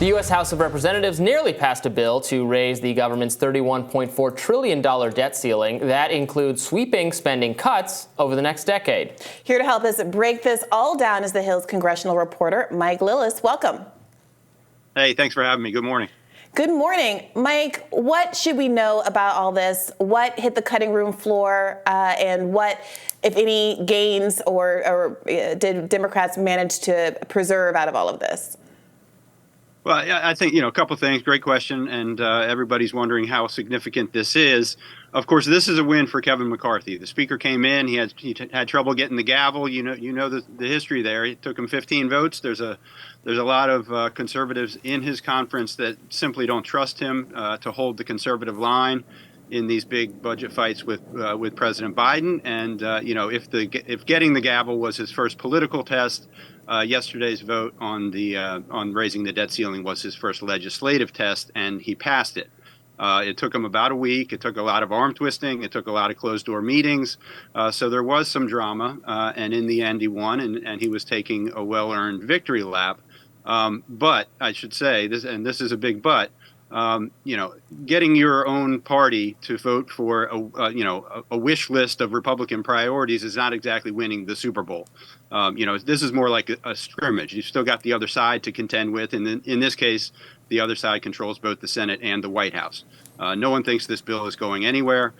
The U.S. House of Representatives nearly passed a bill to raise the government's $31.4 trillion debt ceiling. That includes sweeping spending cuts over the next decade. Here to help us break this all down is the Hill's congressional reporter, Mike Lillis. Welcome. Hey, thanks for having me. Good morning. Good morning. Mike, what should we know about all this? What hit the cutting room floor and what, if any, gains or did Democrats manage to preserve out of all of this? Well, I think, a couple of things. Great question. And everybody's wondering how significant this is. Of course, this is a win for Kevin McCarthy. The speaker came in. He had trouble getting the gavel. You know the history there. It took him 15 votes. There's a lot of conservatives in his conference that simply don't trust him to hold the conservative line in these big budget fights with President Biden. And if getting the gavel was his first political test, yesterday's vote on raising the debt ceiling was his first legislative test, and he passed it. It took him about a week. It took a lot of arm twisting. It took a lot of closed-door meetings. So there was some drama, and in the end, he won, and he was taking a well-earned victory lap. But I should say, this is a big but, getting your own party to vote for a wish list of Republican priorities is not exactly winning the Super Bowl. This is more like a scrimmage. You've still got the other side to contend with, and in this case, the other side controls both the Senate and the White House. No one thinks this bill is going anywhere,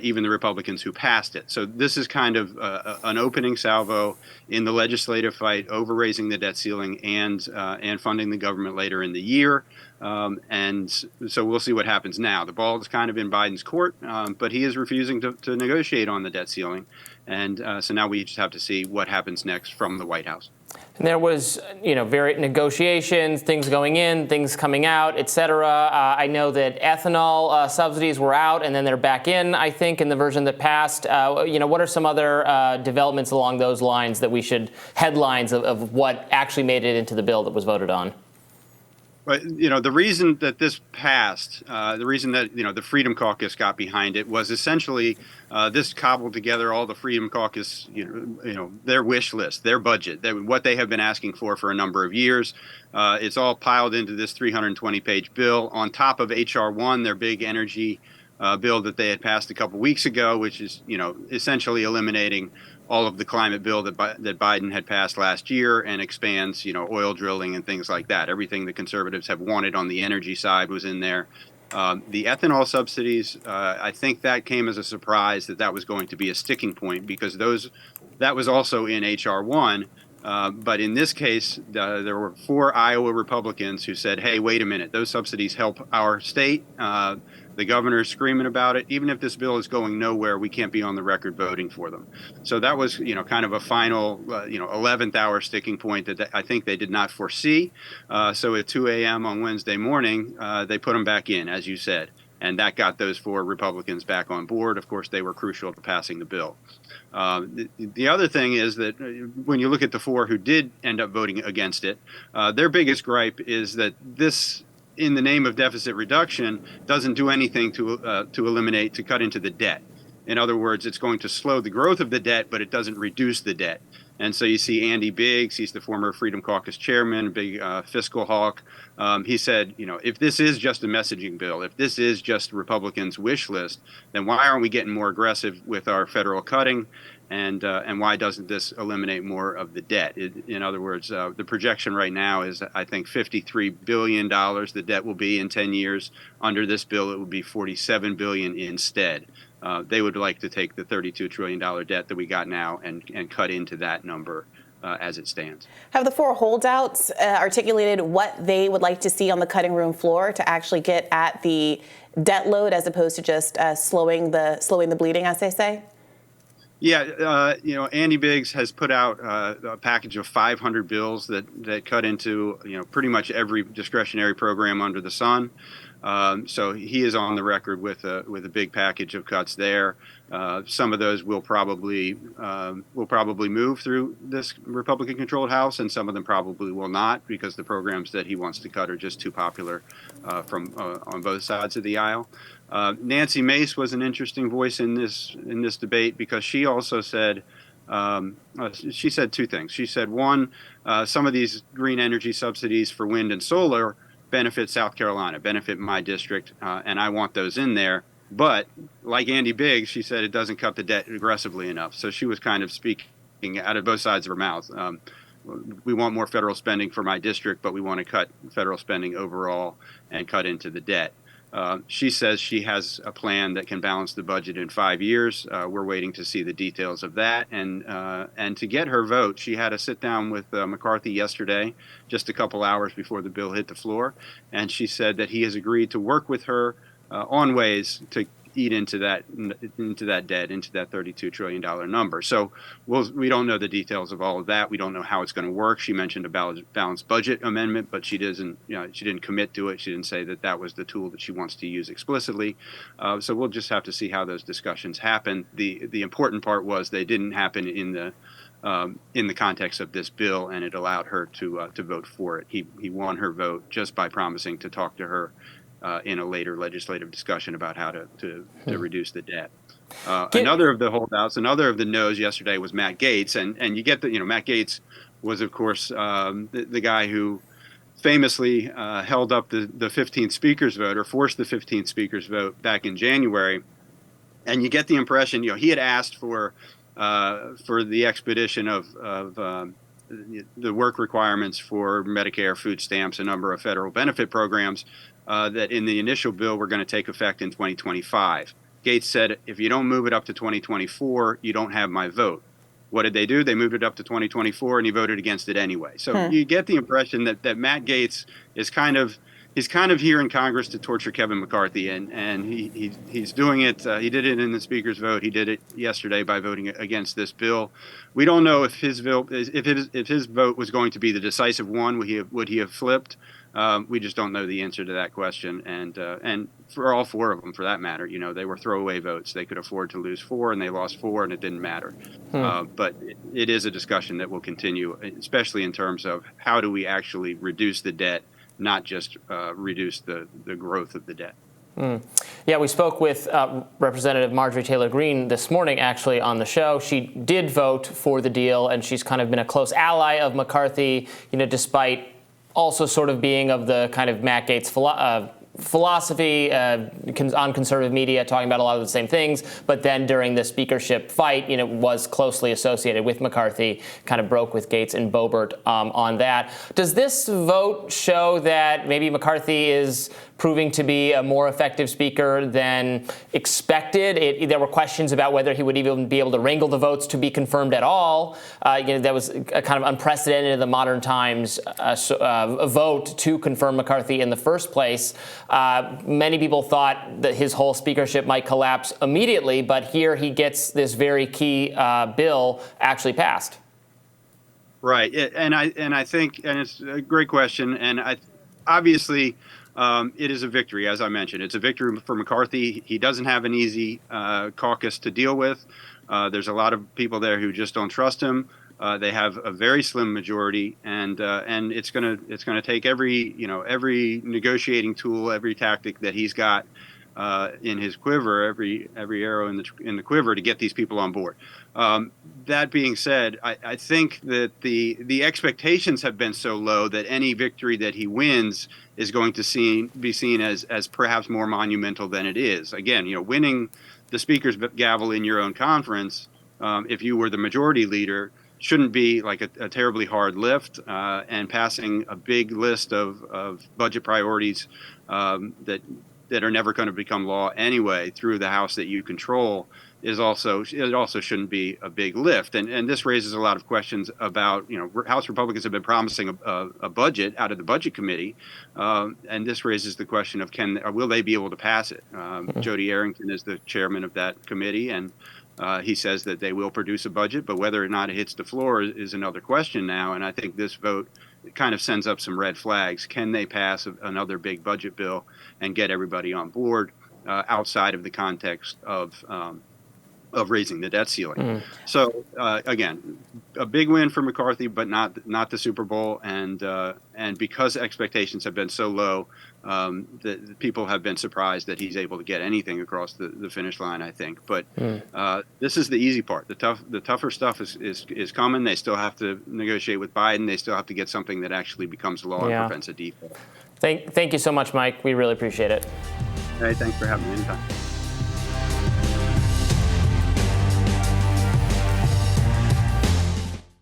even the Republicans who passed it. So this is kind of an opening salvo in the legislative fight over raising the debt ceiling and funding the government later in the year. And so we'll see what happens now. The ball is kind of in Biden's court, but he is refusing to negotiate on the debt ceiling. And so now we just have to see what happens next from the White House. And there was, various negotiations, things going in, things coming out, et cetera. I know that ethanol subsidies were out and then they're back in, I think, in the version that passed. What are some other developments along those lines that we should, headlines of what actually made it into the bill that was voted on? But, the reason that this passed, the reason that, the Freedom Caucus got behind it was essentially this cobbled together all the Freedom Caucus, their wish list, their budget, what they have been asking for a number of years. It's all piled into this 320-page bill on top of H.R. 1, their big energy bill that they had passed a couple weeks ago, which is, essentially eliminating all of the climate bill that Biden had passed last year and expands, oil drilling and things like that. Everything the conservatives have wanted on the energy side was in there. The ethanol subsidies, I think that came as a surprise that was going to be a sticking point because that was also in H.R. 1. But in this case, there were 4 Iowa Republicans who said, hey, wait a minute, those subsidies help our state. The governor's screaming about it. Even if this bill is going nowhere, we can't be on the record voting for them. So that was, kind of a final, 11th hour sticking point that I think they did not foresee. So at 2 a.m. on Wednesday morning, they put them back in, as you said. And that got those 4 Republicans back on board. Of course, they were crucial to passing the bill. The other thing is that when you look at the 4 who did end up voting against it, their biggest gripe is that this, in the name of deficit reduction, doesn't do anything to cut into the debt. In other words, it's going to slow the growth of the debt, but it doesn't reduce the debt. And so you see Andy Biggs, he's the former Freedom Caucus chairman, big fiscal hawk. He said, if this is just a messaging bill, if this is just Republicans' wish list, then why aren't we getting more aggressive with our federal cutting? And why doesn't this eliminate more of the debt? In other words, the projection right now is, I think, $53 billion the debt will be in 10 years. Under this bill, it would be $47 billion instead. They would like to take the $32 trillion debt that we got now and cut into that number as it stands. Have the 4 holdouts articulated what they would like to see on the cutting room floor to actually get at the debt load as opposed to just slowing the bleeding, as they say? Yeah, Andy Biggs has put out a package of 500 bills that cut into, pretty much every discretionary program under the sun. So he is on the record with a big package of cuts there. Some of those will probably move through this Republican-controlled House, and some of them probably will not, because the programs that he wants to cut are just too popular on both sides of the aisle. Nancy Mace was an interesting voice in this debate because she also said she said 2 things. She said, one, some of these green energy subsidies for wind and solar benefit South Carolina, benefit my district, and I want those in there. But like Andy Biggs, she said it doesn't cut the debt aggressively enough. So she was kind of speaking out of both sides of her mouth. We want more federal spending for my district, but we want to cut federal spending overall and cut into the debt. She says she has a plan that can balance the budget in 5 years. We're waiting to see the details of that. And to get her vote, she had a sit down with McCarthy yesterday, just a couple hours before the bill hit the floor. And she said that he has agreed to work with her on ways to eat into that debt, into that $32 trillion number. So we don't know the details of all of that. We don't know how it's going to work. She mentioned a balanced budget amendment, but she didn't commit to it. She didn't say that that was the tool that she wants to use explicitly. So we'll just have to see how those discussions happen. The important part was they didn't happen in the context of this bill, and it allowed her to vote for it. He won her vote just by promising to talk to her in a later legislative discussion about how to reduce the debt. Another of the holdouts, another of the no's yesterday was Matt Gaetz, and you get Matt Gaetz was, of course, the guy who famously held up the 15th speaker's vote, or forced the 15th speaker's vote back in January, and you get the impression he had asked for the expedition of the work requirements for Medicare, food stamps, a number of federal benefit programs that in the initial bill were going to take effect in 2025. Gaetz said, if you don't move it up to 2024, you don't have my vote. What did they do? They moved it up to 2024, and he voted against it anyway. So you get the impression that Matt Gaetz is kind of here in Congress to torture Kevin McCarthy, and he's doing it. He did it in the speaker's vote. He did it yesterday by voting against this bill. We don't know if his vote was going to be the decisive one. Would he have flipped? We just don't know the answer to that question. And for all four of them, for that matter, they were throwaway votes. They could afford to lose 4, and they lost 4, and it didn't matter. But it is a discussion that will continue, especially in terms of how do we actually reduce the debt, not just reduce the growth of the debt. Yeah, we spoke with Representative Marjorie Taylor Greene this morning, actually, on the show. She did vote for the deal, and she's kind of been a close ally of McCarthy, despite also sort of being of the kind of Matt Gaetz philosophy on conservative media, talking about a lot of the same things, but then during the speakership fight, was closely associated with McCarthy, kind of broke with Gaetz and Boebert on that. Does this vote show that maybe McCarthy is proving to be a more effective speaker than expected? There were questions about whether he would even be able to wrangle the votes to be confirmed at all. That was a kind of unprecedented in the modern times a vote to confirm McCarthy in the first place. Many people thought that his whole speakership might collapse immediately, but here he gets this very key bill actually passed. Right, and I think, and it's a great question, and obviously. It is a victory, as I mentioned. It's a victory for McCarthy. He doesn't have an easy caucus to deal with. There's a lot of people there who just don't trust him. They have a very slim majority, and it's gonna take every negotiating tool, every tactic that he's got in his quiver, every arrow in the quiver to get these people on board. That being said, I think that the expectations have been so low that any victory that he wins is going to be seen as perhaps more monumental than it is. Again, winning the speaker's gavel in your own conference, if you were the majority leader, shouldn't be like a terribly hard lift, and passing a big list of budget priorities that are never going to become law anyway through the House that you control it also shouldn't be a big lift. And this raises a lot of questions about, House Republicans have been promising a budget out of the Budget Committee, and this raises the question of will they be able to pass it? Jody Arrington is the chairman of that committee, and he says that they will produce a budget, but whether or not it hits the floor is another question now. And I think this vote kind of sends up some red flags. Can they pass another big budget bill and get everybody on board outside of the context of raising the debt ceiling? So again, a big win for McCarthy, but not the Super Bowl. And because expectations have been so low, the people have been surprised that he's able to get anything across the finish line, I think. But this is the easy part. The tougher stuff is coming. They still have to negotiate with Biden. They still have to get something that actually becomes law and prevents a default. Thank you so much, Mike. We really appreciate it. Hey, thanks for having me anytime.